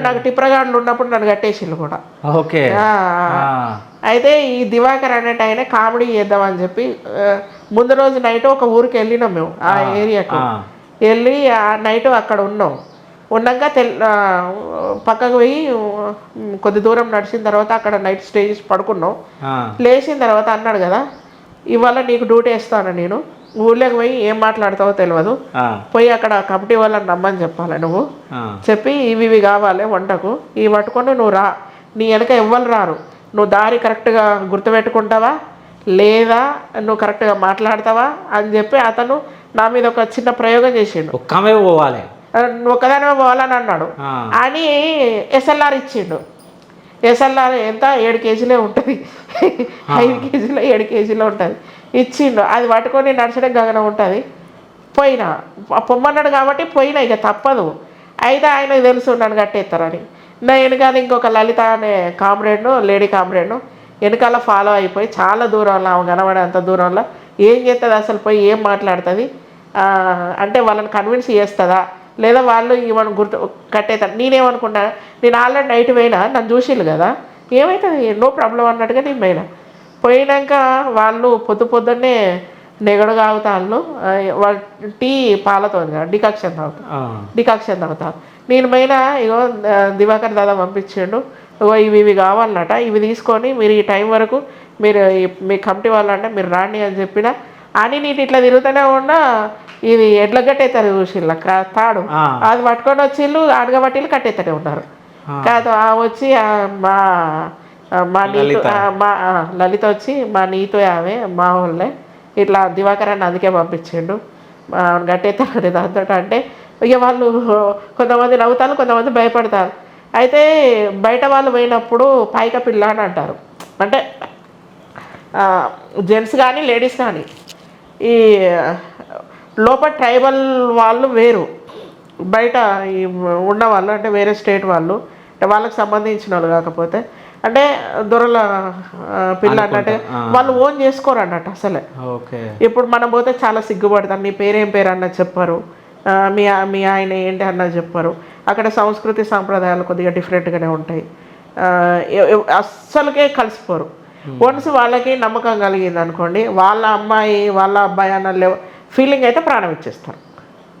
నాకు టిప్రగాండ్లు ఉన్నప్పుడు నన్ను కట్టేసిళ్ళు కూడా. ఓకే. అయితే ఈ దివాకర్ అనేట ఆయన కామెడీ చేద్దామని చెప్పి ముందు రోజు నైట్ ఒక ఊరికి వెళ్ళినాం మేము, ఆ ఏరియాకు వెళ్ళి ఆ నైట్ అక్కడ ఉన్నాం. ఉన్నాక పక్కకు పోయి కొద్ది దూరం నడిచిన తర్వాత అక్కడ నైట్ స్టే చేసి పడుకున్నాం. లేచిన తర్వాత అన్నాడు కదా, ఇవాళ నీకు డ్యూటీ వేస్తాను, నేను ఊళ్ళోకి పోయి ఏం మాట్లాడతావో తెలియదు, పోయి అక్కడ కమిటీ వాళ్ళని రమ్మని చెప్పాలి, నువ్వు చెప్పి ఇవి కావాలి వంటకు, ఇవి పట్టుకొని నువ్వు రా, నీ వెనక ఎవ్వరు రారు, నువ్వు దారి కరెక్ట్గా గుర్తుపెట్టుకుంటావా లేదా, నువ్వు కరెక్ట్గా మాట్లాడతావా అని చెప్పి అతను నా మీద ఒక చిన్న ప్రయోగం చేసిండు. ఒక్కమే పోవాలి, నువ్వు ఒక్కదానివే పోవాలని అన్నాడు. అని ఎస్ఎల్ఆర్ ఇచ్చిండు. ఎస్ఎల్ఆర్ ఎంత 7 కేజీలే ఉంటుంది, 5 కేజీలో 7 కేజీలో ఉంటుంది, ఇచ్చిండు. అది పట్టుకొని నడచడం గగనం ఉంటుంది. పోయినా పొమ్మన్నాడు కాబట్టి పోయినా, ఇక తప్పదు. అయితే ఆయనకు తెలుసు నన్ను కట్టేస్తారని. నా వెనకాల ఇంకొక లలిత అనే కామ్రేడ్ను, లేడీ కామ్రేడ్ను వెనకాల ఫాలో అయిపోయి చాలా దూరంలో, ఆమె కనబడేంత దూరంలో ఏం చేస్తుంది అసలు, పోయి ఏం మాట్లాడుతుంది అంటే వాళ్ళని కన్విన్స్ చేస్తుందా లేదా వాళ్ళు ఏమని గుర్తు కట్టేస్తారు. నేనేమనుకున్నా, నేను ఆల్రెడీ నైట్ పోయినా, నన్ను చూసిళ్ళు కదా, ఏమవుతుంది నో ప్రాబ్లం అన్నట్టుగా నేను పోయినాక వాళ్ళు పొద్దున్నే నెగడు తాగుతాను, వాళ్ళు టీ పాలతో డికాక్షన్ తాగుతారు. నేను పోయినా ఇగో దివాకర్ దాదా పంపించిండు, ఇగో ఇవి కావాలన్నట, ఇవి తీసుకొని మీరు ఈ టైం వరకు మీరు మీ కమిటీ వాళ్ళంటే మీరు రాండి అని చెప్పిన అని నేను ఇట్లా తిరుగుతూనే ఉన్నా. ఇది ఎడ్ల కట్టేస్తారు చూసిళ్ళ తాడు, అది పట్టుకొని వచ్చిళ్ళు అడగబట్టిళ్ళు కట్టేస్తూనే ఉన్నారు. కాదు వచ్చి మా నీతో లలిత వచ్చి మా నీతో ఆమె మా వాళ్ళే ఇట్లా దివాకరాన్ని అందుకే పంపించిండు గట్టేస్తారు దాంతో. అంటే ఇక వాళ్ళు కొంతమంది నవ్వుతారు, కొంతమంది భయపడతారు. అయితే బయట వాళ్ళు పోయినప్పుడు పాయిక పిల్ల అని అంటారు, అంటే జెంట్స్ కానీ లేడీస్ కానీ. ఈ లోపల ట్రైబల్ వాళ్ళు వేరు, బయట ఈ ఉన్నవాళ్ళు అంటే వేరే స్టేట్ వాళ్ళు, అంటే వాళ్ళకి సంబంధించిన వాళ్ళు కాకపోతే అంటే దొరల పిల్ల అన్నట్టు వాళ్ళు ఓన్ చేసుకోరు అన్నట్టు అసలే. ఇప్పుడు మనం పోతే చాలా సిగ్గుపడతాం, నీ పేరేం పేరు అన్నది చెప్పరు, మీ ఆయన ఏంటి అన్నది చెప్పరు. అక్కడ సంస్కృతి సాంప్రదాయాలు కొద్దిగా డిఫరెంట్గానే ఉంటాయి, అస్సలకే కలిసిపోరు. వన్స్ వాళ్ళకి నమ్మకం కలిగింది అనుకోండి, వాళ్ళ అమ్మాయి వాళ్ళ అబ్బాయి అన్న ఫీలింగ్ అయితే ప్రాణం ఇచ్చేస్తారు.